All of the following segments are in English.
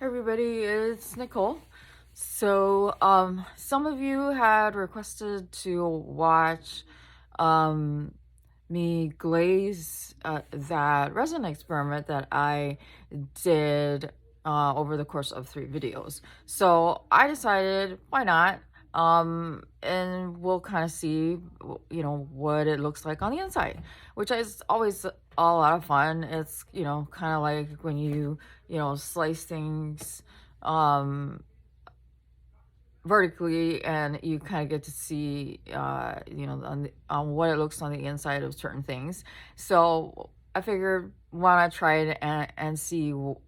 Everybody, it's Nicole. So, some of you had requested to watch um, me glaze that resin experiment that I did over the course of 3 videos. So I decided, why not? And we'll kind of see, what it looks like on the inside, which is always a lot of fun. It's, kind of like when you slice things um vertically, and you kind of get to see on what it looks on the inside of certain things. So I figured, why not try it and see what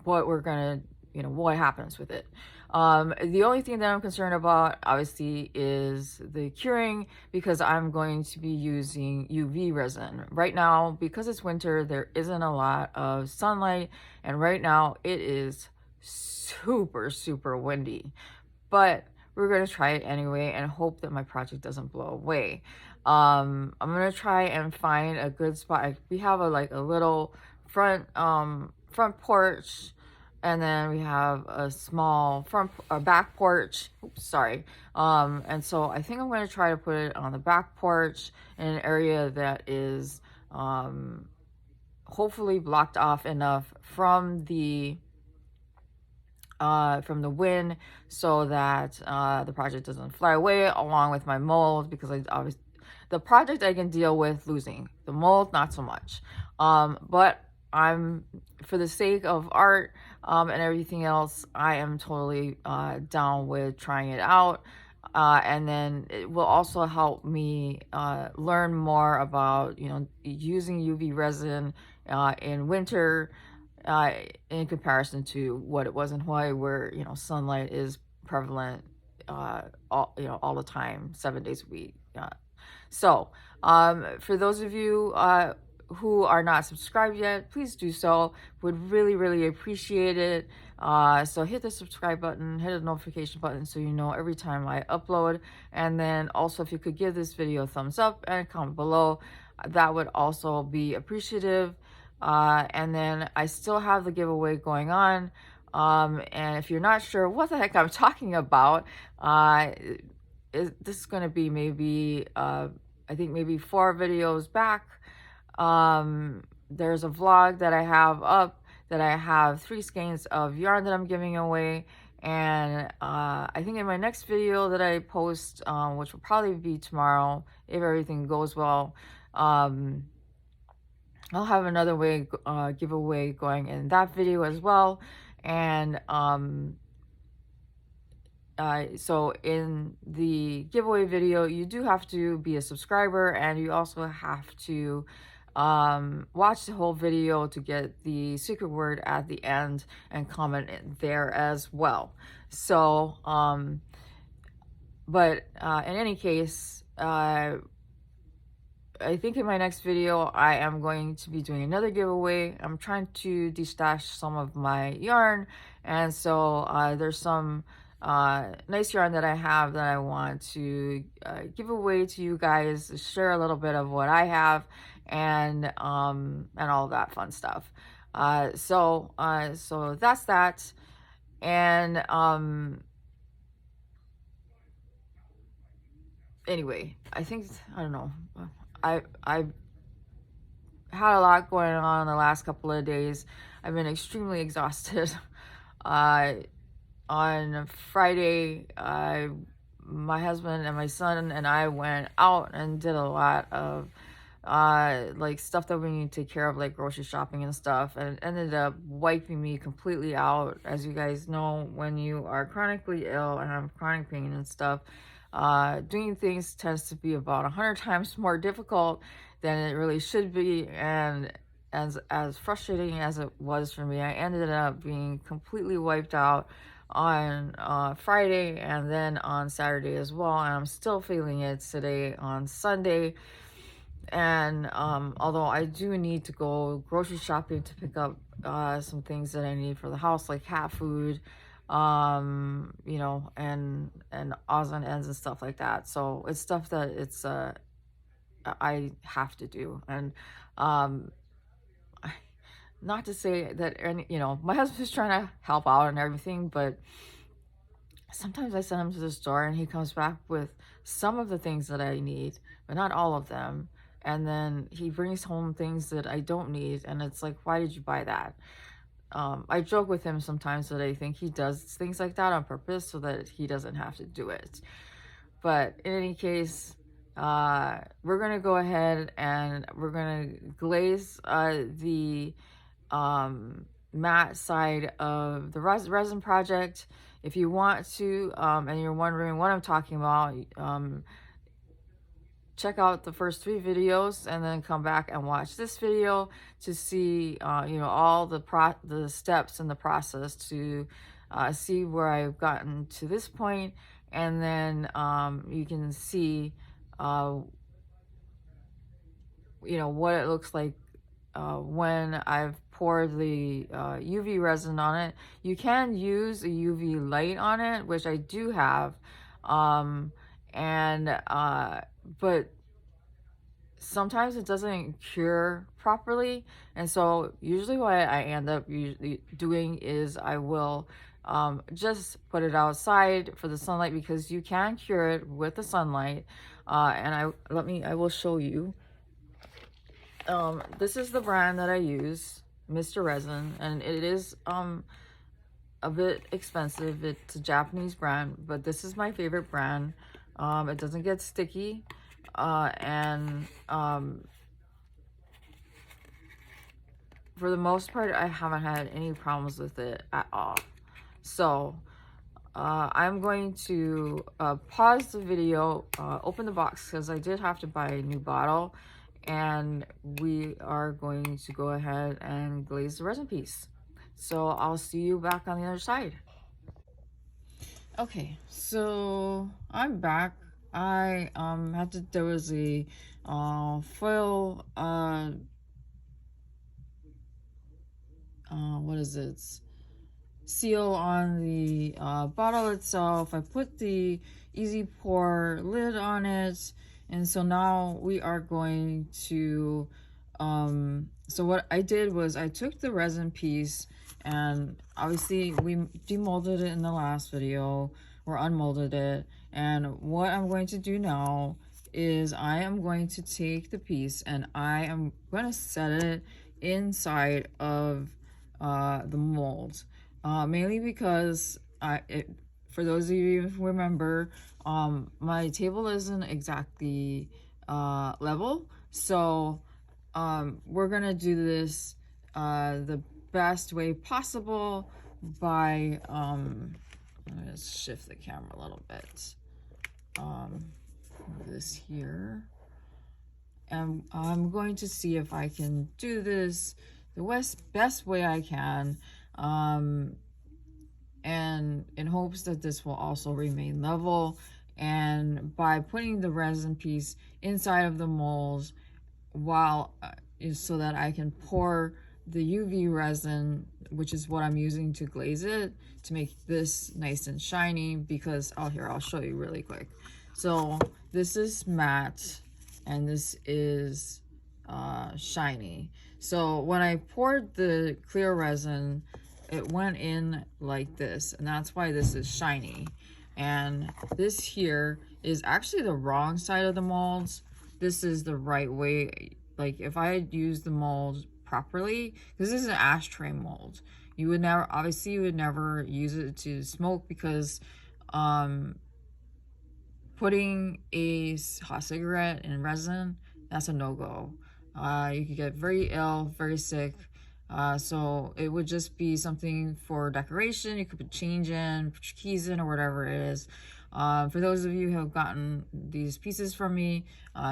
we're gonna what happens with it. The only thing that I'm concerned about obviously is the curing, because I'm going to be using UV resin right now. Because it's winter, there isn't a lot of sunlight, and right now it is super windy, but we're going to try it anyway and hope that my project doesn't blow away. I'm going to try and find a good spot. We have a little front porch, and then we have a small back porch. Oops, sorry. And so I think I'm going to try to put it on the back porch in an area that is hopefully blocked off enough from the wind, so that the project doesn't fly away, along with my mold, because the project I can deal with losing, the mold not so much. But for the sake of art and everything else, I am totally down with trying it out. And then it will also help me learn more about using UV resin in winter, uh, in comparison to what it was in Hawaii, where sunlight is prevalent all the time, 7 days a week. So for those of you who are not subscribed yet, please do so. Would really appreciate it. So hit the subscribe button, hit the notification button, so you know every time I upload. And then also, if you could give this video a thumbs up and comment below, that would also be appreciative. And then I still have the giveaway going on. And if you're not sure what the heck I'm talking about, this is going to be maybe, I think maybe 4 videos back. There's a vlog that I have up, that I have 3 skeins of yarn that I'm giving away. And I think in my next video that I post, which will probably be tomorrow if everything goes well, I'll have another giveaway going in that video as well. And so in the giveaway video, you do have to be a subscriber, and you also have to watch the whole video to get the secret word at the end and comment it there as well. So but in any case, I think in my next video, I am going to be doing another giveaway. I'm trying to destash some of my yarn, and so there's some nice yarn that I have that I want to give away to you guys, share a little bit of what I have, and all that fun stuff. So that's that. And anyway, I don't know. I had a lot going on the last couple of days. I've been extremely exhausted. On Friday, my husband and my son and I went out and did a lot of stuff that we need to take care of, like grocery shopping and stuff, and it ended up wiping me completely out. As you guys know, when you are chronically ill and have chronic pain and stuff, doing things tends to be about 100 times more difficult than it really should be. And as frustrating as it was for me, I ended up being completely wiped out on Friday, and then on Saturday as well, and I'm still feeling it today on Sunday. And although I do need to go grocery shopping to pick up some things that I need for the house, like cat food, and odds and ends and stuff like that. So it's stuff that I have to do. And not to say that any, you know, my husband's trying to help out and everything, but sometimes I send him to the store and he comes back with some of the things that I need, but not all of them. And then he brings home things that I don't need, and it's like, why did you buy that? I joke with him sometimes that I think he does things like that on purpose so that he doesn't have to do it. But in any case, we're gonna go ahead and we're gonna glaze the matte side of the resin project. If you want to, and you're wondering what I'm talking about, check out the first 3 videos and then come back and watch this video to see, you know, all the steps in the process to see where I've gotten to this point. And then you can see, you know, what it looks like when I've poured the UV resin on it. You can use a UV light on it, which I do have, but sometimes it doesn't cure properly. And so usually what I end up doing is I will just put it outside for the sunlight, because you can cure it with the sunlight. And I will show you. This is the brand that I use, Mr. Resin, and it is a bit expensive. It's a Japanese brand, but this is my favorite brand. It doesn't get sticky, and for the most part, I haven't had any problems with it at all. So I'm going to pause the video, open the box, because I did have to buy a new bottle, and we are going to go ahead and glaze the resin piece. So I'll see you back on the other side. Okay, so I'm back. I there was a foil what is it, seal on the bottle itself. I put the easy pour lid on it, and so now we are going to so what I did was I took the resin piece, and obviously we demolded it in the last video, or unmolded it. And what I'm going to do now is I am going to take the piece and I am going to set it inside of the mold, mainly because for those of you who remember, my table isn't exactly level, so we're gonna do this the best way possible by let me just shift the camera a little bit. Move this here, and I'm going to see if I can do this the best way I can, and in hopes that this will also remain level. And by putting the resin piece inside of the mold, while so that I can pour the UV resin, which is what I'm using to glaze it, to make this nice and shiny. Because here, I'll show you really quick. So this is matte and this is shiny. So when I poured the clear resin, it went in like this, and that's why this is shiny. And this here is actually the wrong side of the molds. This is the right way. Like if I had used the mold properly, because this is an ashtray mold, you would never, obviously you would never use it to smoke, because putting a hot cigarette in resin, that's a no-go. You could get very ill, very sick. So it would just be something for decoration. You could put change in, put your keys in, or whatever it is. For those of you who have gotten these pieces from me,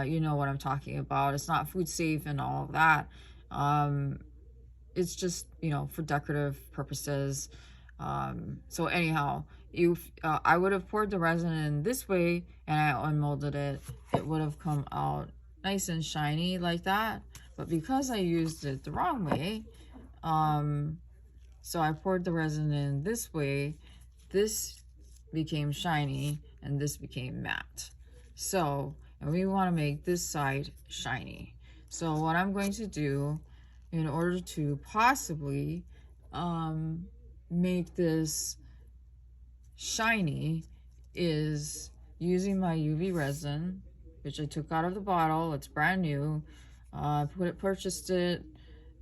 you know what I'm talking about. It's not food safe and all of that. It's just, you know, for decorative purposes. So anyhow, I would have poured the resin in this way and I unmolded it. It would have come out nice and shiny like that. But because I used it the wrong way, so I poured the resin in this way, this became shiny and this became matte. So, and we want to make this side shiny. So what I'm going to do in order to possibly make this shiny is using my UV resin, which I took out of the bottle. It's brand new. I purchased it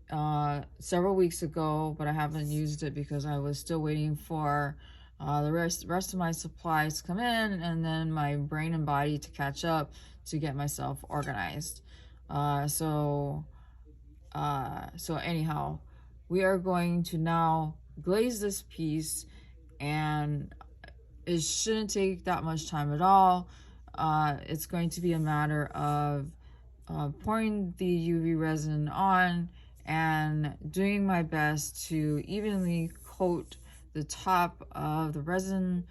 several weeks ago, but I haven't used it because I was still waiting for the rest of my supplies to come in, and then my brain and body to catch up to get myself organized. So anyhow, we are going to now glaze this piece, and it shouldn't take that much time at all. It's going to be a matter of pouring the UV resin on and doing my best to evenly coat the top of the resin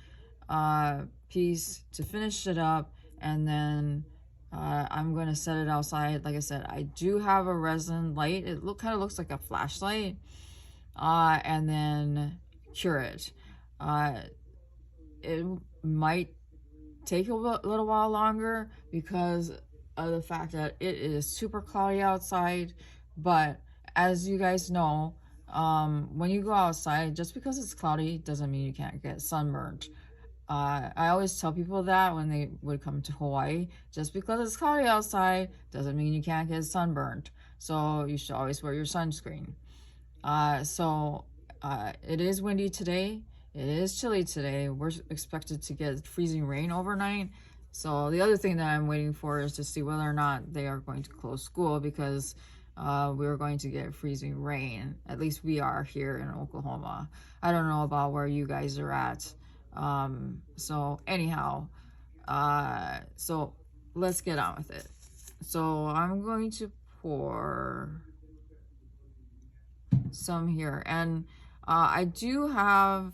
piece to finish it up, and then I'm going to set it outside. Like I said, I do have a resin light. It kind of looks like a flashlight, and then cure it. It might take a little while longer because of the fact that it is super cloudy outside, but as you guys know, when you go outside, just because it's cloudy doesn't mean you can't get sunburned. I always tell people that when they would come to Hawaii, just because it's cloudy outside doesn't mean you can't get sunburned. So you should always wear your sunscreen. It is windy today. It is chilly today. We're expected to get freezing rain overnight. So the other thing that I'm waiting for is to see whether or not they are going to close school, because we're going to get freezing rain. At least we are here in Oklahoma. I don't know about where you guys are at. So anyhow, so let's get on with it. So I'm going to pour some here, and I do have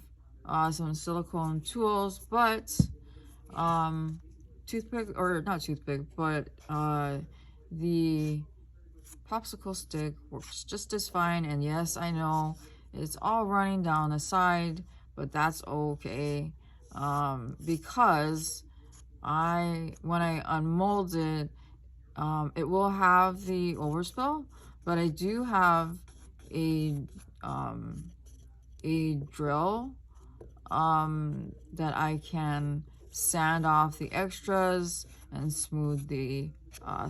some silicone tools, but toothpick, or not toothpick, but the popsicle stick works just as fine. And yes, I know it's all running down the side, but that's okay, because when I unmold it, it will have the overspill, but I do have a drill that I can sand off the extras and smooth the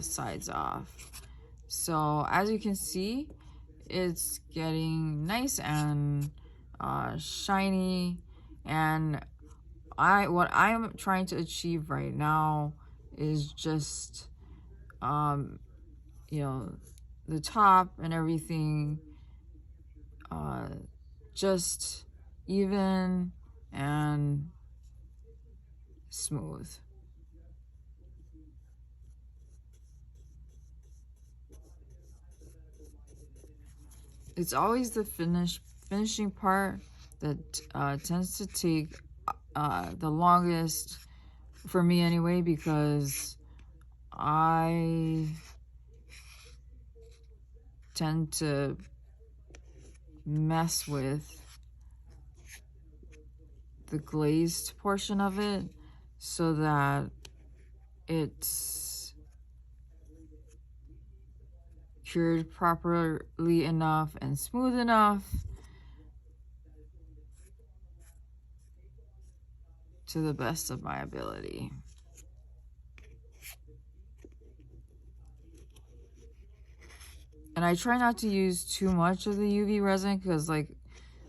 sides off. So as you can see, it's getting nice and shiny, and what I am trying to achieve right now is just you know, the top and everything just even and smooth. It's always the finishing part that tends to take the longest for me anyway, because I tend to mess with the glazed portion of it so that it's cured properly enough and smooth enough to the best of my ability. And I try not to use too much of the UV resin because, like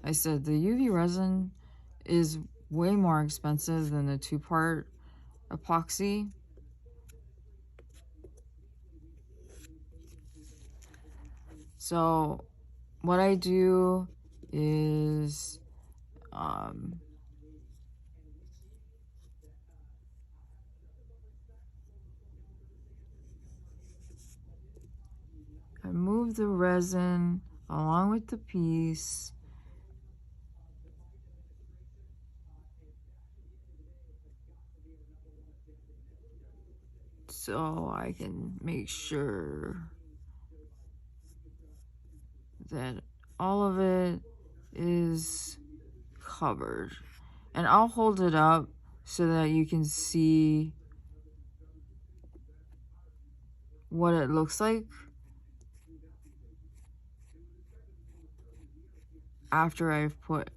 I said, the UV resin is way more expensive than the 2-part epoxy. So what I do is I move the resin along with the piece so I can make sure that all of it is covered. And I'll hold it up so that you can see what it looks like. after I've put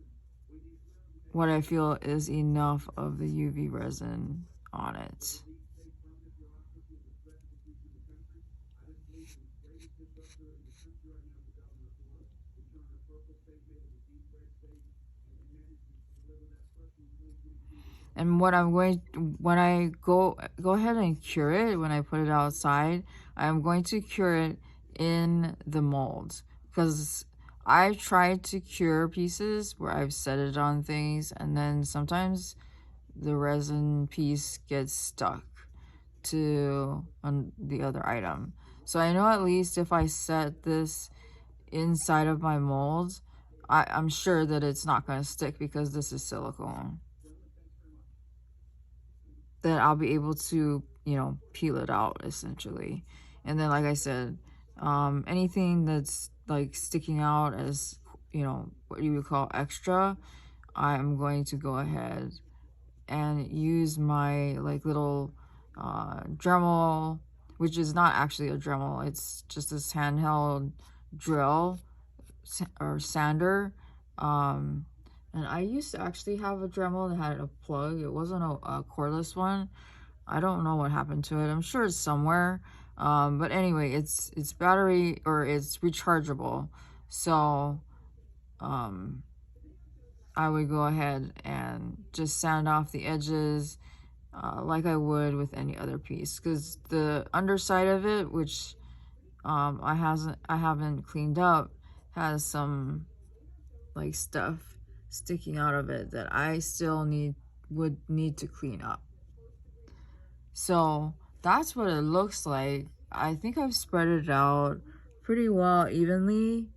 what I feel is enough of the UV resin on it. And what I'm going, when I go ahead and cure it, when I put it outside, I'm going to cure it in the molds, because I tried to cure pieces where I've set it on things, and then sometimes the resin piece gets stuck to on the other item. So I know at least if I set this inside of my molds, I'm sure that it's not going to stick because this is silicone. That I'll be able to, you know, peel it out essentially. And then, like I said, anything that's like sticking out as, you know, what you would call extra, I'm going to go ahead and use my like little Dremel, which is not actually a Dremel, it's just this handheld drill or sander. And I used to actually have a Dremel that had a plug. It wasn't a cordless one. I don't know what happened to it. I'm sure it's somewhere. But anyway, it's battery, or it's rechargeable. So I would go ahead and just sand off the edges like I would with any other piece, because the underside of it, which I haven't cleaned up, has some like stuff sticking out of it that I still would need to clean up. So that's what it looks like. I think I've spread it out pretty well evenly.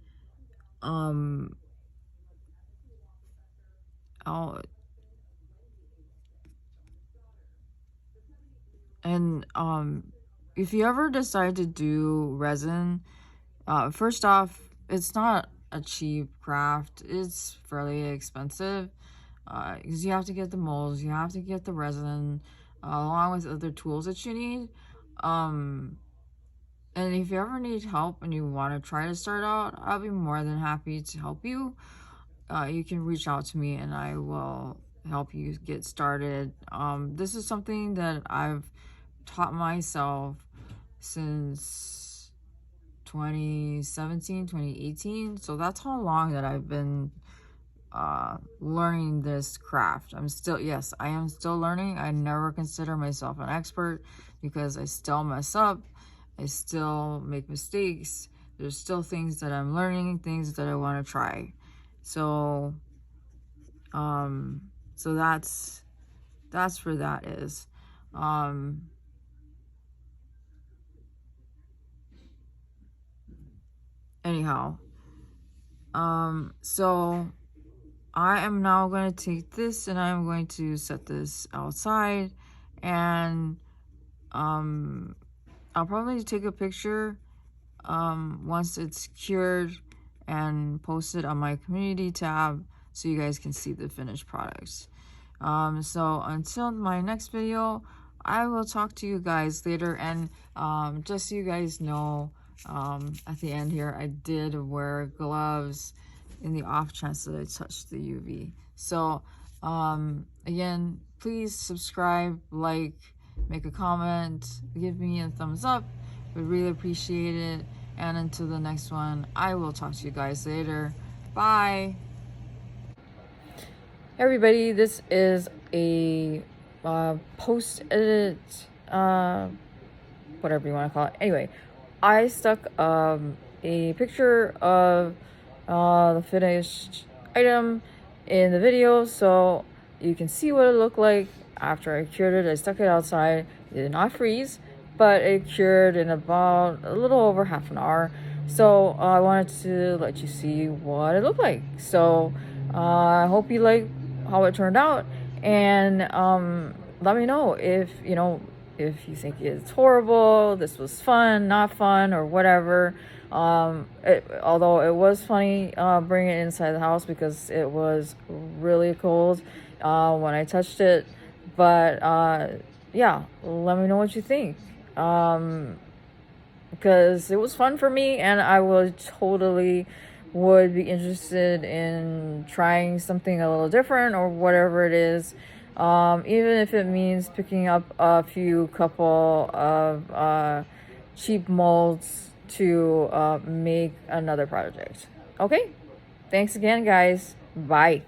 If you ever decide to do resin, first off, it's not a cheap craft. It's fairly expensive, because you have to get the molds, you have to get the resin, along with other tools that you need. And if you ever need help and you want to try to start out, I'll be more than happy to help you. You can reach out to me and I will help you get started. This is something that I've taught myself since 2017, 2018. So that's how long that I've been learning this craft. Yes, I am still learning. I never consider myself an expert because I still mess up. I still make mistakes. There's still things that I'm learning, things that I want to try. So so that's where that is. Anyhow, so I am now going to take this and I'm going to set this outside, and I'll probably take a picture once it's cured and post it on my community tab so you guys can see the finished products. So until my next video, I will talk to you guys later. And just so you guys know, at the end here, I did wear gloves in the off chance that I touched the UV. So again, please subscribe, like, make a comment, give me a thumbs up. Would really appreciate it. And until the next one, I will talk to you guys later. Bye. Hey everybody, this is a post-edit, whatever you want to call it. Anyway, I stuck a picture of the finished item in the video so you can see what it looked like after I cured it. I stuck it outside. It did not freeze, but it cured in about a little over half an hour. So I wanted to let you see what it looked like. So I hope you like how it turned out, and let me know if if you think it's horrible, this was fun, not fun, or whatever. Although it was funny bringing it inside the house because it was really cold when I touched it. But yeah, let me know what you think, because it was fun for me, and I would totally would be interested in trying something a little different or whatever it is, even if it means picking up a few couple of cheap molds to make another project. Okay, thanks again, guys. Bye.